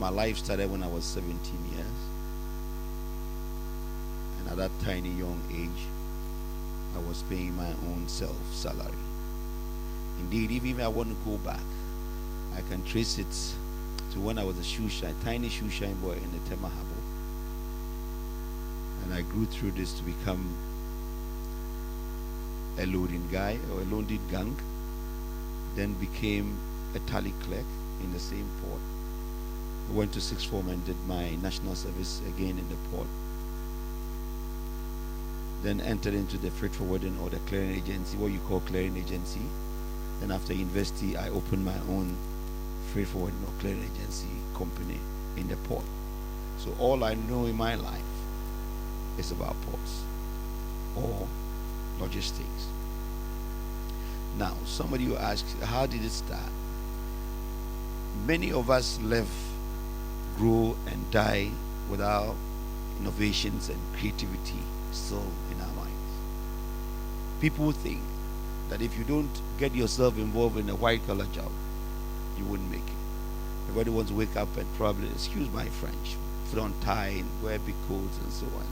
my life started when I was 17 years. And at that tiny young age, I was paying my own self salary. Indeed, if I want to go back, I can trace it to when I was a tiny shoe shine boy in the Tema Harbour. And I grew through this to become a loading guy or a loaded gang, then became a tally clerk in the same port. I went to sixth form and did my national service again in the port. Then entered into the freight forwarding or the clearing agency, what you call clearing agency. Then after university, I opened my own freight forwarding or clearing agency company in the port. So all I know in my life is about ports or logistics. Now, somebody will ask, how did it start? Many of us live, grow, and die without innovations and creativity still in our minds. People think that if you don't get yourself involved in a white-collar job, you wouldn't make it. Everybody wants to wake up and probably, excuse my French, put on tie and wear big coats and so on.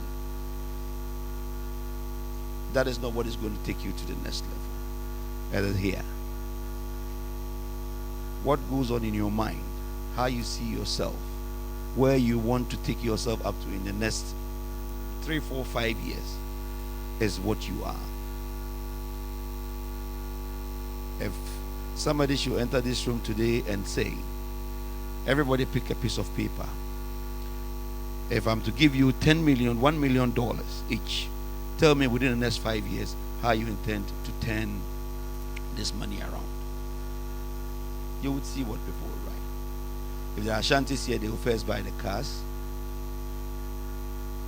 That is not what is going to take you to the next level. Either here. What goes on in your mind, how you see yourself, where you want to take yourself up to in the next 3, 4, 5 years is what you are. If somebody should enter this room today and say, everybody pick a piece of paper. If I'm to give you $10 million, $1 million each, tell me within the next 5 years how you intend to turn this money around. You would see what people will write. If there are shanties here, they will first buy the cars,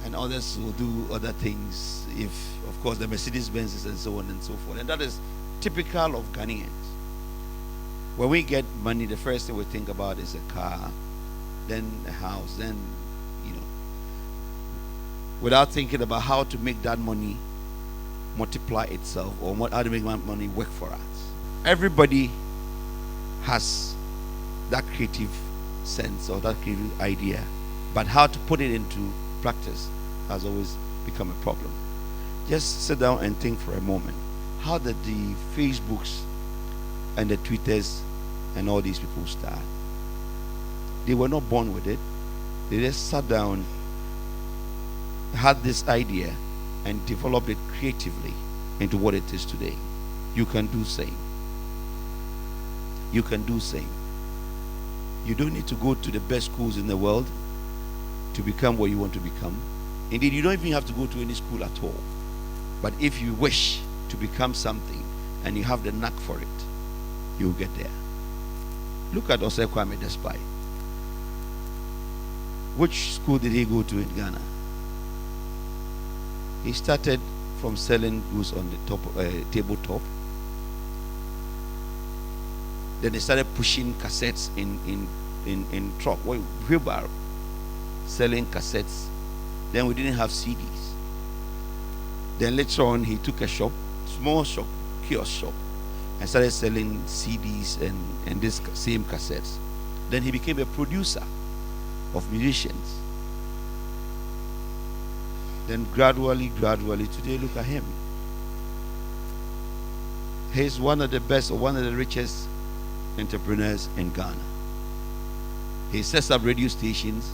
and others will do other things. If, of course, the Mercedes Benzes and so on and so forth. And that is typical of Ghanaians. When we get money, the first thing we think about is a car, then a house, then, without thinking about how to make that money multiply itself or how to make that money work for us. Everybody has that creative sense or that creative idea, but how to put it into practice has always become a problem. Just sit down and think for a moment. How did the Facebooks and the Twitters and all these people start? They were not born with it. They just sat down, had this idea, and developed it creatively into what it is today. You can do same. You can do same. You don't need to go to the best schools in the world to become what you want to become. Indeed, you don't even have to go to any school at all. But if you wish to become something and you have the knack for it, you'll get there. Look at Osei Kwame Despite. Which school did he go to in Ghana? He started from selling goods on the top tabletop. Then they started pushing cassettes in truck, wheelbarrow, selling cassettes. Then we didn't have CDs. Then later on, he took a shop, small shop, kiosk shop, and started selling CDs and this same cassettes. Then he became a producer of musicians. Then gradually, today look at him. He's one of the best or one of the richest entrepreneurs in Ghana. He sets up radio stations.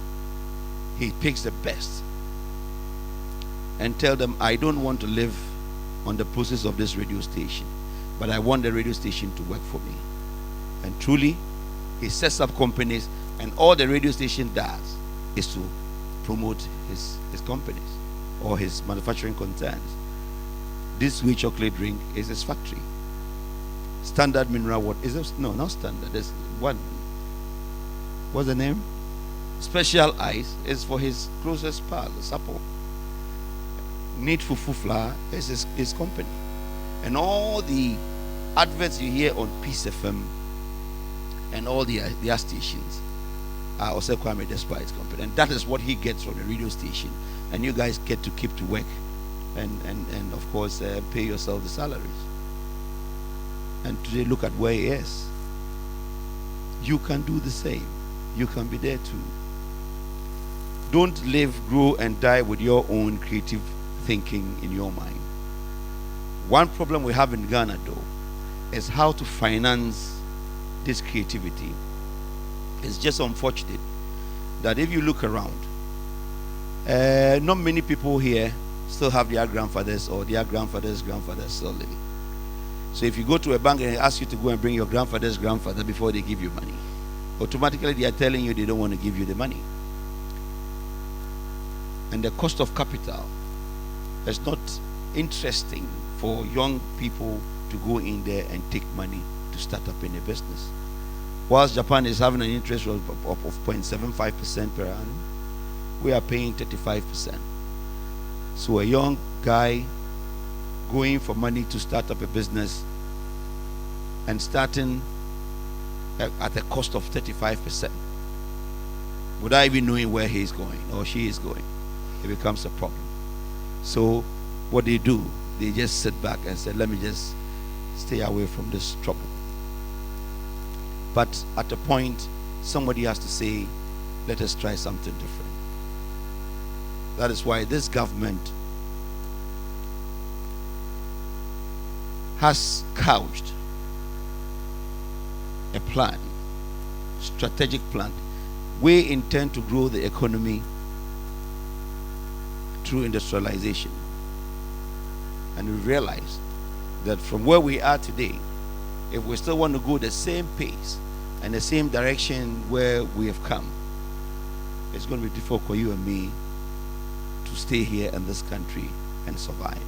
He picks the best and tell them, I don't want to live on the process of this radio station, but I want the radio station to work for me. And truly, he sets up companies, and all the radio station does is to promote his companies or his manufacturing concerns. This sweet chocolate drink is his factory. Standard mineral water is it? No, not standard. There's one. What's the name? Special ice is for his closest pal, Sapo. Need Fufu flour is his company. And all the adverts you hear on Peace FM and all the stations are Osei Kwame Despite's company. And that is what he gets from the radio station. And you guys get to keep to work and of course pay yourself the salaries. And today look at where he is. You can do the same. You can be there too. Don't live, grow, and die with your own creative thinking in your mind. One problem we have in Ghana, though, is how to finance this creativity. It's just unfortunate that if you look around, not many people here still have their grandfathers or their grandfathers' grandfathers still living. So if you go to a bank and they ask you to go and bring your grandfather's grandfather before they give you money, automatically they are telling you they don't want to give you the money. And the cost of capital is not interesting for young people to go in there and take money to start up in a business. Whilst Japan is having an interest rate of 0.75% per annum, we are paying 35%. So a young guy going for money to start up a business and starting at a cost of 35%, without even knowing where he is going or she is going, it becomes a problem. So what they do, they just sit back and say, let me just stay away from this trouble. But at a point, somebody has to say, let us try something different. That is why this government has couched a plan, strategic plan. We intend to grow the economy through industrialization. And we realize that from where we are today, if we still want to go the same pace and the same direction where we have come, it's going to be difficult for you and me to stay here in this country and survive.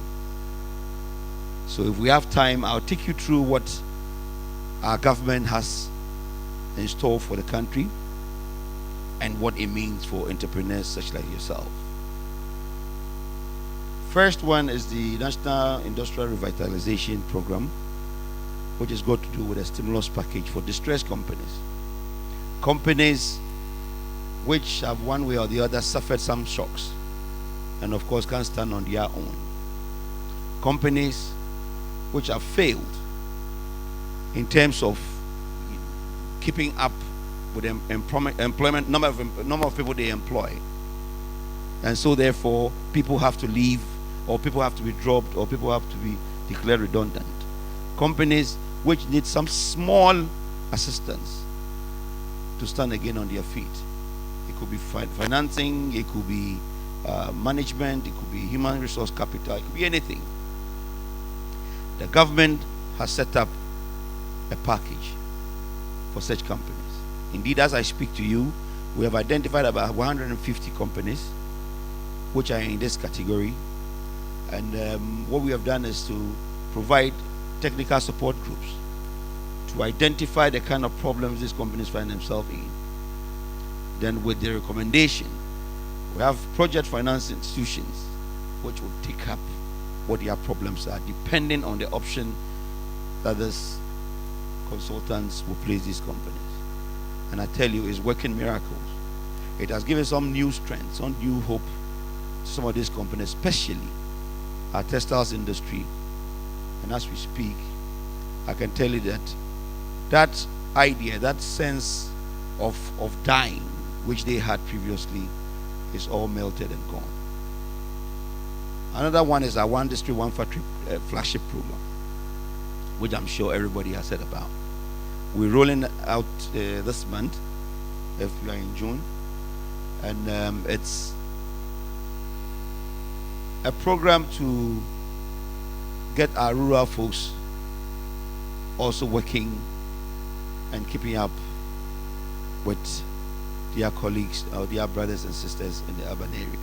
So if we have time, I'll take you through what our government has in store for the country and what it means for entrepreneurs such like yourself. First one is the National Industrial Revitalization Program, which is got to do with a stimulus package for distressed companies. Companies which have one way or the other suffered some shocks and of course can't stand on their own. Companies which have failed in terms of keeping up with the employment number of people they employ. And so therefore people have to leave, or people have to be dropped, or people have to be declared redundant. Companies which need some small assistance to stand again on their feet. It could be financing, it could be management, it could be human resource capital, it could be anything. The government has set up a package for such companies. Indeed, as I speak to you, we have identified about 150 companies which are in this category. And what we have done is to provide technical support groups to identify the kind of problems these companies find themselves in. Then with the recommendation, we have project finance institutions which will take up what their problems are, depending on the option that these consultants will place these companies. And I tell you, it's working miracles. It has given some new strength, some new hope to some of these companies, especially our textiles industry. And as we speak, I can tell you that that idea, that sense of dying which they had previously, is all melted and gone. Another one is our One District, One Factory flagship program, which I'm sure everybody has heard about. We're rolling out this month, if we are in June, and it's a program to get our rural folks also working and keeping up with their colleagues or their brothers and sisters in the urban areas.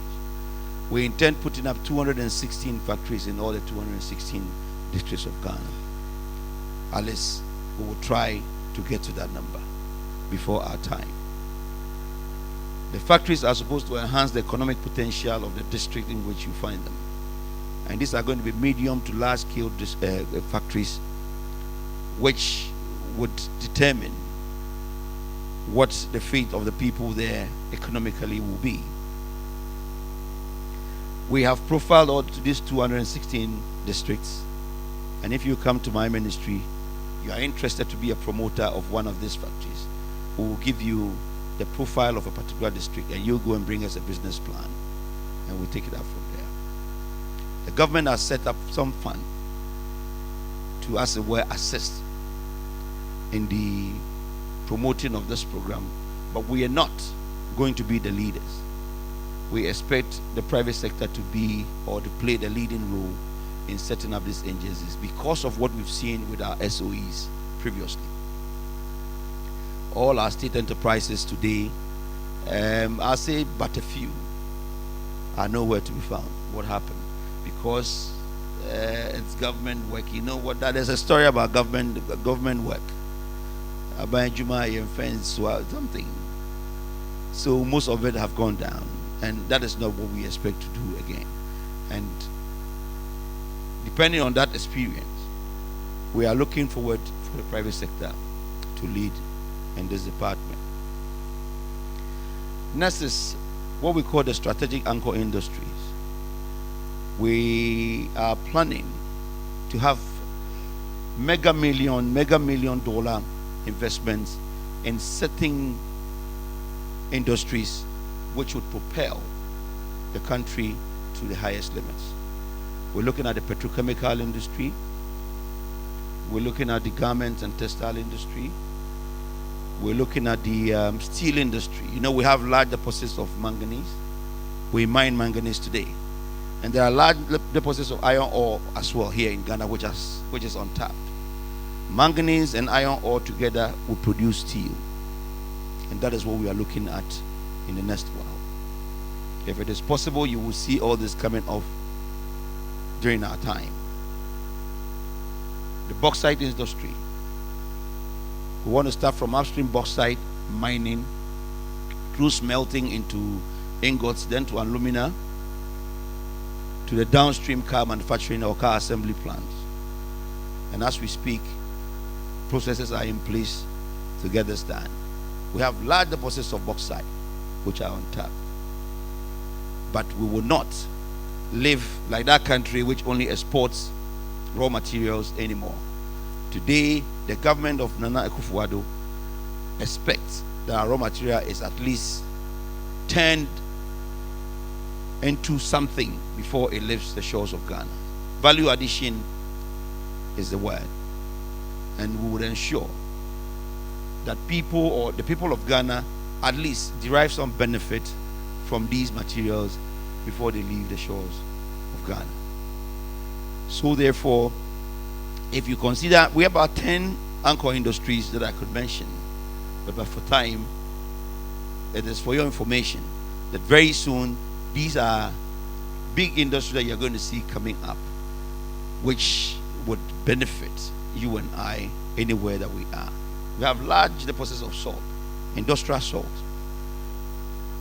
We intend putting up 216 factories in all the 216 districts of Ghana. At least we will try to get to that number before our time. The factories are supposed to enhance the economic potential of the district in which you find them. And these are going to be medium to large scale factories which would determine what the fate of the people there economically will be. We have profiled all these 216 districts, and if you come to my ministry, you are interested to be a promoter of one of these factories, we will give you the the profile of a particular district, and you go and bring us a business plan, and we take it up from there. The government has set up some fund to, as it were, assist in the promoting of this program, but we are not going to be the leaders. We expect the private sector to be, or to play, the leading role in setting up these agencies because of what we've seen with our SOEs previously. All our state enterprises today, I'll say but a few, are nowhere to be found. What happened? Because it's government work. You know what? There's a story about government work. About Juma and fence or something. So most of it have gone down, and that is not what we expect to do again. And depending on that experience, we are looking forward for the private sector to lead in this department. Next is what we call the strategic anchor industries. We are planning to have mega million dollar investments in certain industries which would propel the country to the highest limits. We're looking at the petrochemical industry. We're looking at the garments and textile industry. We're looking at the steel industry. You know, we have large deposits of manganese. We mine manganese today. And there are large deposits of iron ore as well here in Ghana, which is untapped. Manganese and iron ore together will produce steel. And that is what we are looking at in the next while. If it is possible, you will see all this coming off during our time. The bauxite industry. We want to start from upstream bauxite mining, through smelting into ingots, then to alumina, to the downstream car manufacturing or car assembly plants. And as we speak, processes are in place to get this done. We have large deposits of bauxite which are on tap, but we will not live like that country which only exports raw materials anymore. Today, the government of Nana Akufo-Addo expects that our raw material is at least turned into something before it leaves the shores of Ghana. Value addition is the word, and we would ensure that people, or the people of Ghana, at least derive some benefit from these materials before they leave the shores of Ghana. So therefore, if you consider, we have about 10 anchor industries that I could mention, but for time, it is for your information that very soon these are big industries that you're going to see coming up, which would benefit you and I anywhere that we are. We have large deposits of salt, industrial salt.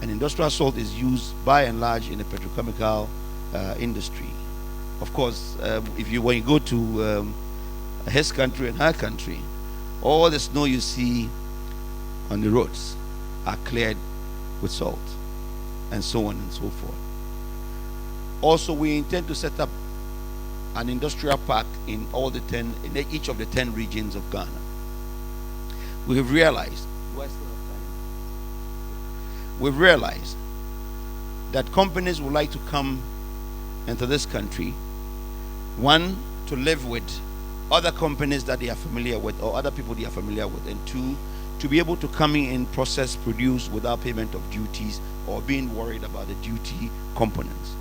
And industrial salt is used by and large in the petrochemical industry. Of course, when you go to his country and her country, all the snow you see on the roads are cleared with salt, and so on and so forth. Also, we intend to set up an industrial park in each of the 10 regions of Ghana. We have realized, that companies would like to come into this country, one, to live with other companies that they are familiar with, or other people they are familiar with, and two, to be able to come in, process, produce without payment of duties or being worried about the duty components.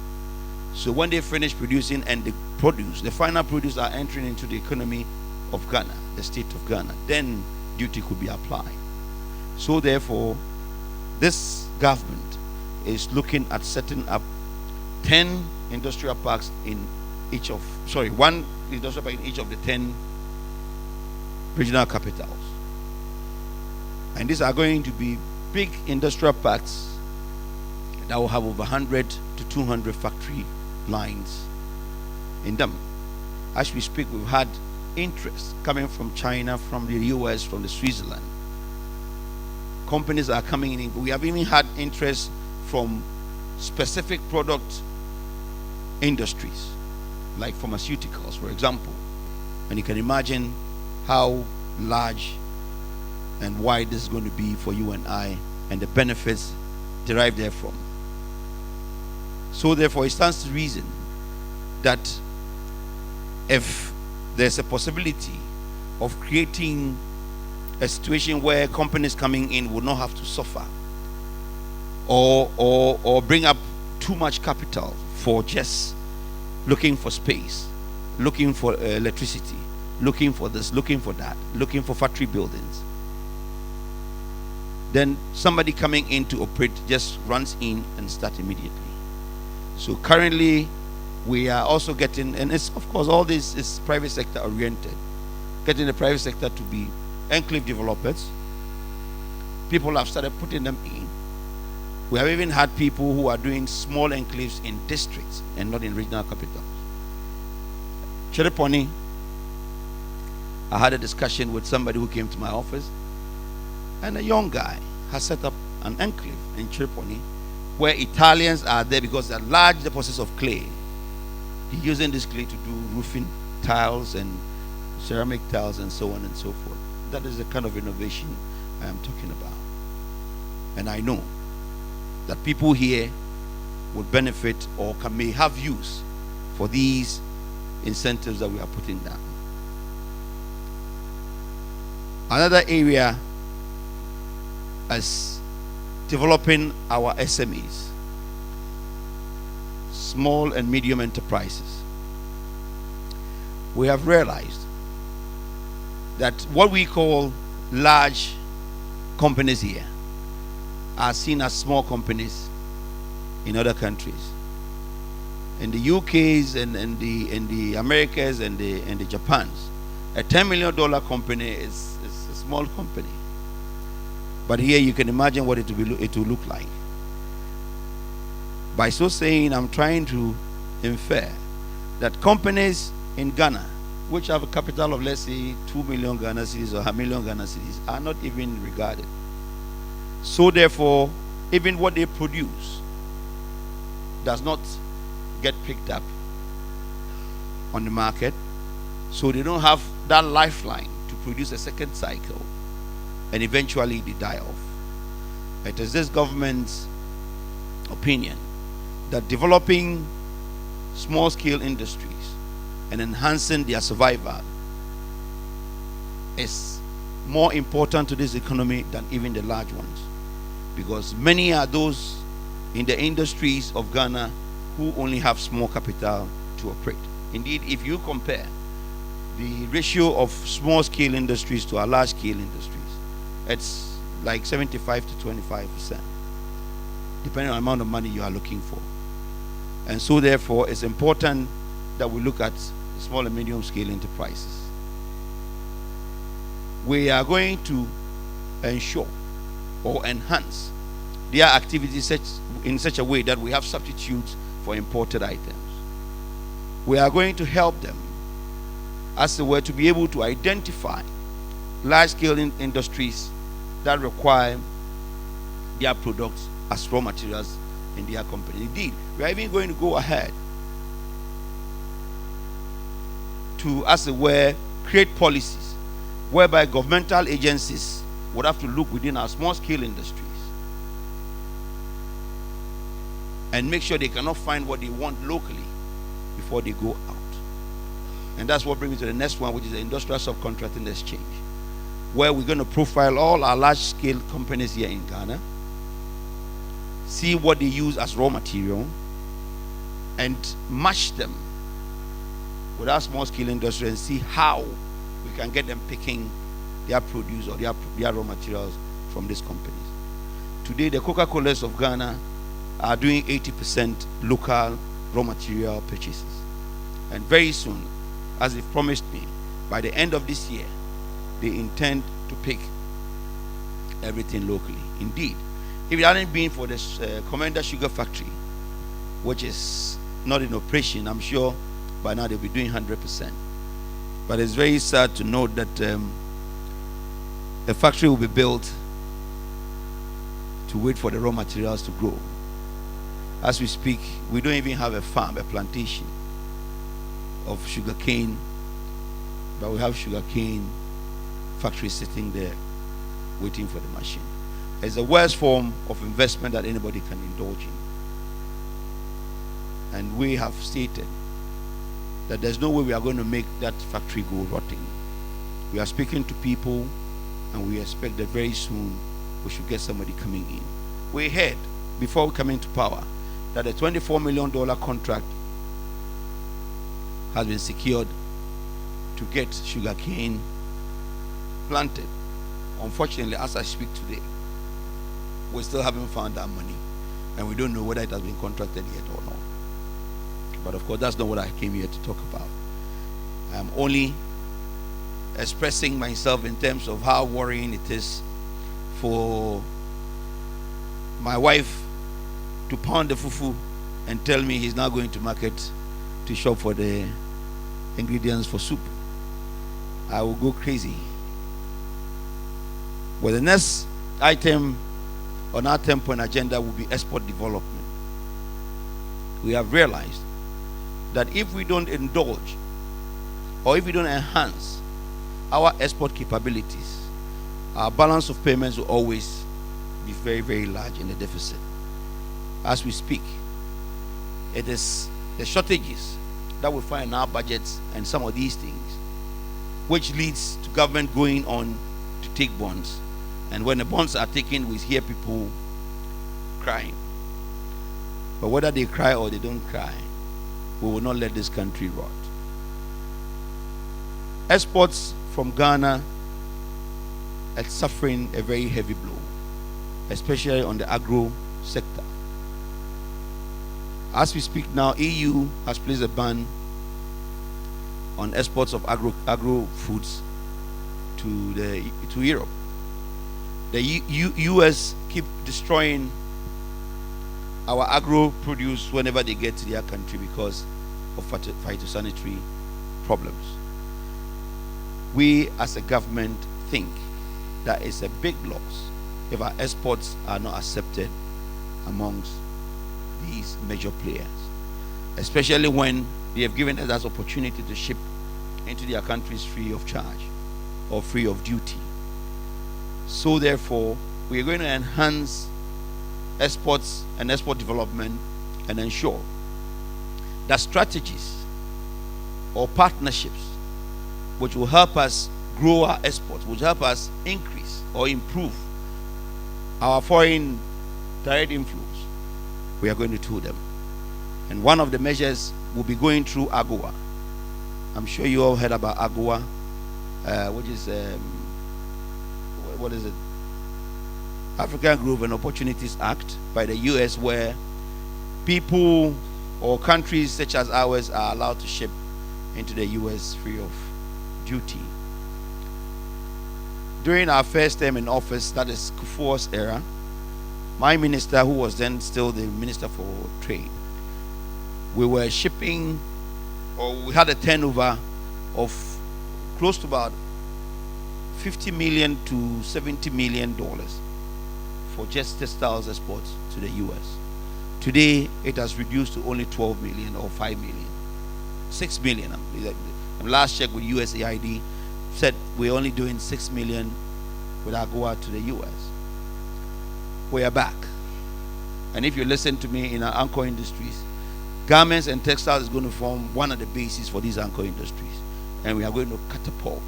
So when they finish producing and the produce, the final produce are entering into the economy of Ghana, the state of Ghana, then duty could be applied. So therefore, this government is looking at setting up 10 industrial parks in one industrial park in each of the 10 regional capitals. And these are going to be big industrial parks that will have over 100 to 200 factory lines in them. As we speak, we've had interest coming from China, from the US, from the Switzerland. Companies are coming in. We have even had interest from specific product industries, like pharmaceuticals, for example. And you can imagine how large and wide this is going to be for you and I and the benefits derived therefrom. So therefore, it stands to reason that if there's a possibility of creating a situation where companies coming in will not have to suffer or bring up too much capital for just looking for space, looking for electricity, looking for this, looking for that, looking for factory buildings, then somebody coming in to operate just runs in and start immediately. So currently we are also getting, and it's of course all this is private sector oriented, getting the private sector to be enclave developers. People have started putting them in. We have even had people who are doing small enclaves in districts and not in regional capitals. Chereponi, I had a discussion with somebody who came to my office, and a young guy has set up an enclave in Chereponi where Italians are there because there are large deposits of clay. He's using this clay to do roofing tiles and ceramic tiles and so on and so forth. That is the kind of innovation I am talking about. And I know that people here would benefit or may have use for these incentives that we are putting down. Another area is developing our SMEs, small and medium enterprises. We have realized that what we call large companies here are seen as small companies in other countries. In the UKs and the Americas and the Japans, a $10 million company is a small company. But here you can imagine what it will look like. By so saying, I'm trying to infer that companies in Ghana, which have a capital of, let's say, 2 million Ghana cedis or 1 million Ghana cedis, are not even regarded. So therefore, even what they produce does not get picked up on the market. So they don't have that lifeline to produce a second cycle, and eventually they die off. It is this government's opinion that developing small-scale industries and enhancing their survival is more important to this economy than even the large ones, because many are those in the industries of Ghana who only have small capital to operate. Indeed, if you compare the ratio of small-scale industries to our large-scale industries, it's like 75 to 25%, depending on the amount of money you are looking for. And so therefore, it's important that we look at small and medium-scale enterprises. We are going to ensure or enhance their activities in such a way that we have substitutes for imported items. We are going to help them, as it were, to be able to identify large-scale industries that require their products as raw materials in their company. Indeed, we are even going to go ahead to, as it were, create policies whereby governmental agencies would have to look within our small-scale industries and make sure they cannot find what they want locally before they go out. And that's what brings me to the next one, which is the industrial subcontracting exchange, where we're going to profile all our large-scale companies here in Ghana, see what they use as raw material, and match them with our small-scale industry and see how we can get them picking their produce or their raw materials from these companies. Today, the Coca-Colas of Ghana are doing 80% local raw material purchases. And very soon, as they've promised me, by the end of this year, they intend to pick everything locally. Indeed, if it hadn't been for this Commander Sugar Factory, which is not in operation, I'm sure by now they'll be doing 100%. But it's very sad to note that the factory will be built to wait for the raw materials to grow. As we speak, we don't even have a farm, a plantation of sugar cane, but we have sugar cane factory sitting there waiting for the machine. It's the worst form of investment that anybody can indulge in. And we have stated that there's no way we are going to make that factory go rotting. We are speaking to people, and we expect that very soon we should get somebody coming in. We heard before we come into power that a $24 million contract has been secured to get sugarcane planted. Unfortunately, as I speak today, we still haven't found that money, and we don't know whether it has been contracted yet or not. But of course, that's not what I came here to talk about. I'm only expressing myself in terms of how worrying it is for my wife to pound the fufu and tell me he's now going to market to shop for the ingredients for soup. I will go crazy. Well, the next item on our 10-point agenda will be export development. We have realized that if we don't indulge or if we don't enhance our export capabilities, our balance of payments will always be very, very large in the deficit. As we speak, it is the shortages that we find in our budgets and some of these things which leads to government going on to take bonds. And when the bonds are taken, we hear people crying. But whether they cry or they don't cry, we will not let this country rot. Exports from Ghana are suffering a very heavy blow, especially on the agro sector. As we speak now, EU has placed a ban on exports of agro foods to Europe. The US keep destroying our agro produce whenever they get to their country because of phytosanitary problems. We as a government think that it's a big loss if our exports are not accepted amongst these major players, especially when they have given us that opportunity to ship into their countries free of charge or free of duty. So therefore, we are going to enhance exports and export development and ensure that strategies or partnerships which will help us grow our exports, which help us increase or improve our foreign direct inflows, we are going to do them. And one of the measures will be going through AGOA. I'm sure you all heard about AGOA, which is what is it? African Growth and Opportunities Act by the US, where people or countries such as ours are allowed to ship into the US free of duty. During our first term in office, that is Kufuor's era, my minister, who was then still the Minister for Trade, we were shipping, or we had a turnover of close to about $50 million to $70 million for just textiles exports to the US. Today, it has reduced to only 12 million or 5 million. 6 million. Last check with USAID said we're only doing 6 million with AGOA to the US. We are back. And if you listen to me in our anchor industries, garments and textiles is going to form one of the bases for these anchor industries. And we are going to catapult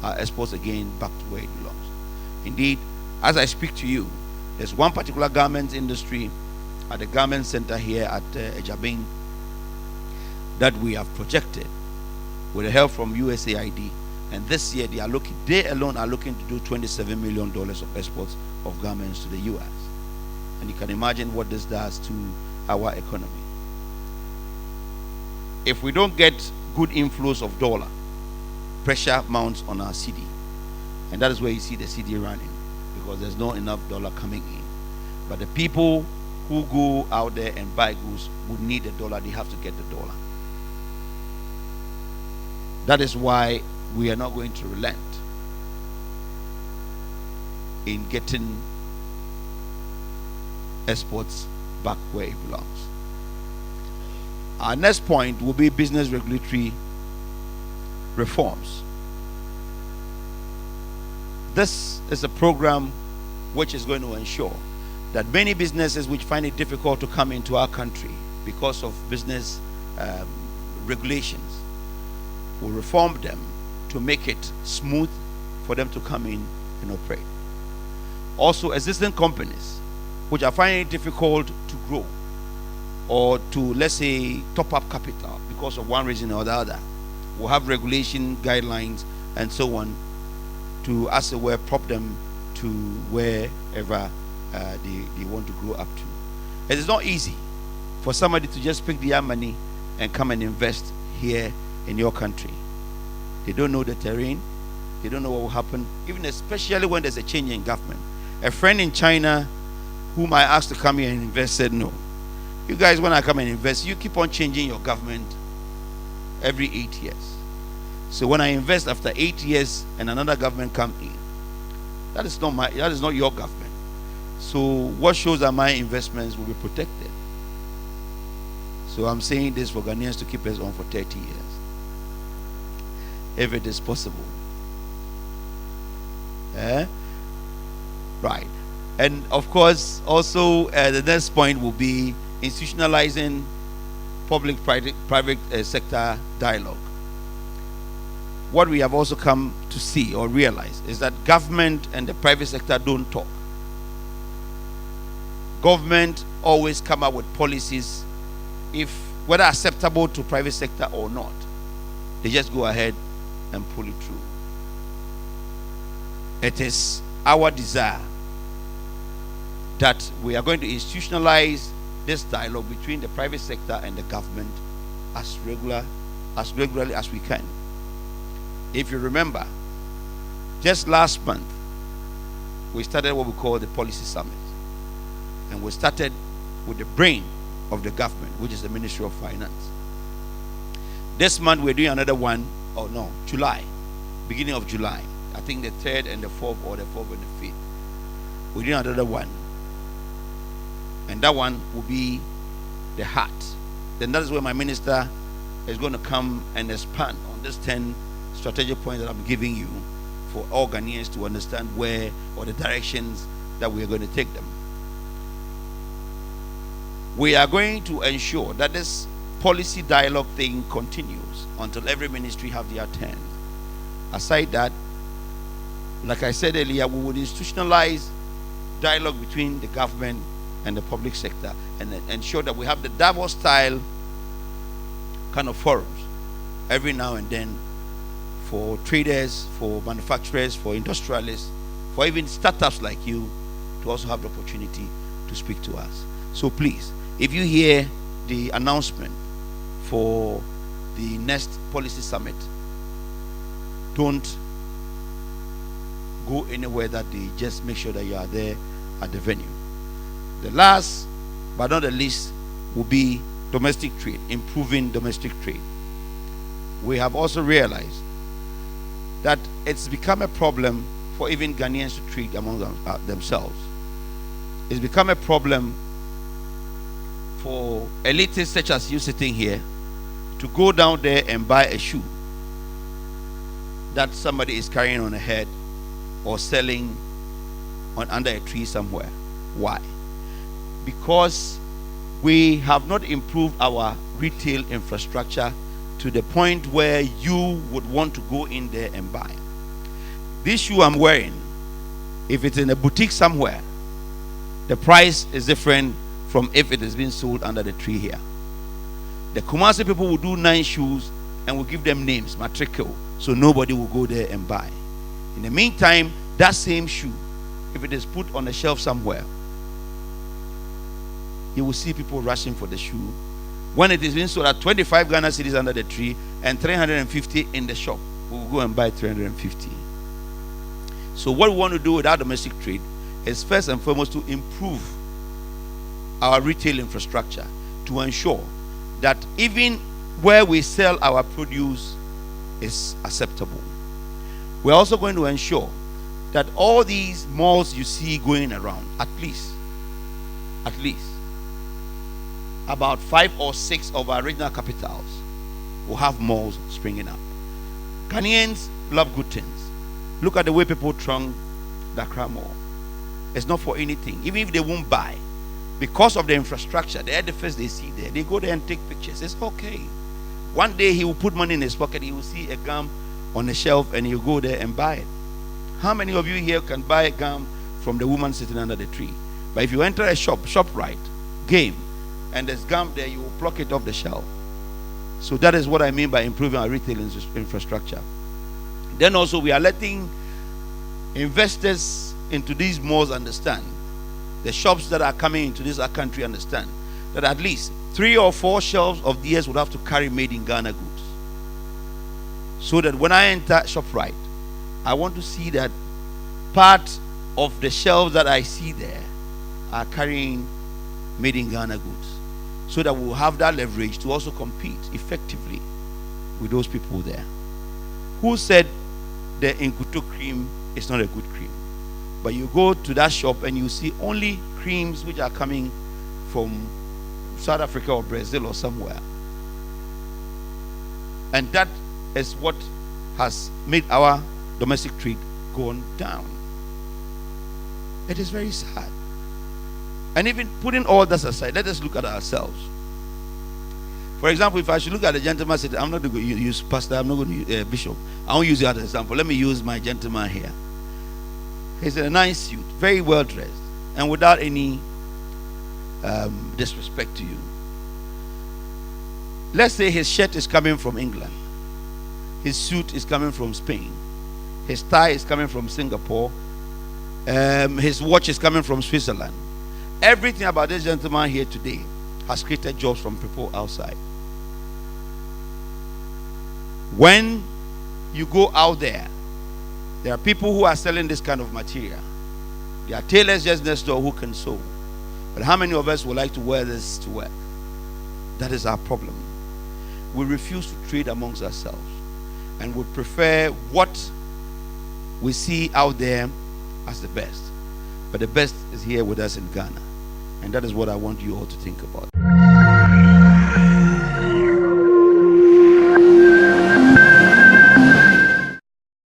our exports again back to where it belongs. Indeed, as I speak to you, there's one particular garment industry at the garment center here at Ejabing that we have projected with the help from USAID. And this year they alone are looking to do $27 million of exports of garments to the US. And you can imagine what this does to our economy. If we don't get good inflows of dollar, pressure mounts on our cedi. And that is where you see the cedi running, because there's not enough dollar coming in. But the people who go out there and buy goods would need the dollar. They have to get the dollar. That is why we are not going to relent in getting exports back where it belongs. Our next point will be business regulatory reforms. This is a program which is going to ensure that many businesses which find it difficult to come into our country because of business um, regulations, will reform them to make it smooth for them to come in and operate. Also, existing companies which are finding it difficult to grow or to, let's say, top up capital because of one reason or the other, will have regulation guidelines and so on to, as it were, prop them to wherever they want to grow up to. It is not easy for somebody to just pick their money and come and invest here in your country. They don't know the terrain. They don't know what will happen, even especially when there's a change in government. A friend in China whom I asked to come here and invest said, no. You guys, when I come and invest, you keep on changing your government every 8 years. So when I invest after 8 years and another government come in, that is not your government. So what shows that my investments will be protected? So I'm saying this for Ghanaians to keep us on for 30 years, if it is possible. Right. And of course, also the next point will be institutionalizing public-private sector dialogue. What we have also come to see or realize is that government and the private sector don't talk. Government always come up with policies, if whether acceptable to private sector or not, they just go ahead and pull it through. It is our desire that we are going to institutionalize this dialogue between the private sector and the government as regularly as we can. If you remember, just last month we started what we call the policy summit, and we started with the brain of the government, which is the Ministry of Finance. This month we're doing another one, July, beginning of July. I think the 3rd and the 4th, or the 4th and the 5th. We're doing another one. And that one will be the heart. Then that is where my minister is going to come and expand on this 10 strategic points that I'm giving you for all Ghanaians to understand where or the directions that we are going to take them. We are going to ensure that this policy dialogue thing continues until every ministry have their turn. Aside that, like I said earlier, we would institutionalize dialogue between the government and the public sector and ensure that we have the Davos style kind of forums every now and then for traders, for manufacturers, for industrialists, for even startups like you to also have the opportunity to speak to us. So please, if you hear the announcement for the next policy summit, don't go anywhere that they just make sure that you are there at the venue. The last but not the least will be domestic trade, improving domestic trade. We have also realized that it's become a problem for even Ghanaians to trade among themselves. It's become a problem for elitists such as you sitting here to go down there and buy a shoe that somebody is carrying on a head or selling under a tree somewhere. Why? Because we have not improved our retail infrastructure to the point where you would want to go in there and buy. This shoe I'm wearing, if it's in a boutique somewhere, the price is different from if it is being sold under the tree here. The Kumasi people will do 9 shoes and will give them names, matricule, so nobody will go there and buy. In the meantime, that same shoe, if it is put on a shelf somewhere, you will see people rushing for the shoe. When it is being sold at 25 Ghana cedis under the tree and 350 in the shop, we will go and buy 350. So what we want to do with our domestic trade is first and foremost to improve our retail infrastructure to ensure that even where we sell our produce is acceptable. We're also going to ensure that all these malls you see going around, at least about 5 or 6 of our regional capitals will have malls springing up. Ghanaians love good things. Look at the way people throng the Accra Mall. It's not for anything. Even if they won't buy, because of the infrastructure, the edifice they see there, they go there and take pictures. It's okay. One day he will put money in his pocket. He will see a gum on the shelf and he'll go there and buy it. How many of you here can buy a gum from the woman sitting under the tree? But if you enter a ShopRite, game, and there's gum there, you will pluck it off the shelf. So that is what I mean by improving our retail infrastructure. Then also we are letting investors into these malls understand, the shops that are coming into this country understand, that at least 3 or 4 shelves of theirs would have to carry made in Ghana goods. So that when I enter ShopRite, I want to see that part of the shelves that I see there are carrying made in Ghana goods. So that we'll have that leverage to also compete effectively with those people there. Who said the Inkuto cream is not a good cream? But you go to that shop and you see only creams which are coming from South Africa or Brazil or somewhere. And that is what has made our domestic trade gone down. It is very sad. And even putting all that aside, let us look at ourselves. For example, if I should look at a gentleman, say, I'm not going to use pastor, I'm not going to use bishop. I won't use you as an example. Let me use my gentleman here. He's in a nice suit, very well dressed, and without any disrespect to you. Let's say his shirt is coming from England, his suit is coming from Spain, his tie is coming from Singapore, his watch is coming from Switzerland. Everything about this gentleman here today has created jobs from people outside. When you go out there are people who are selling this kind of material. There are tailors just next door who can sew. But how many of us would like to wear this to work? That is our problem. We refuse to trade amongst ourselves and would prefer what we see out there as the best. But the best is here with us in Ghana. And that is what I want you all to think about.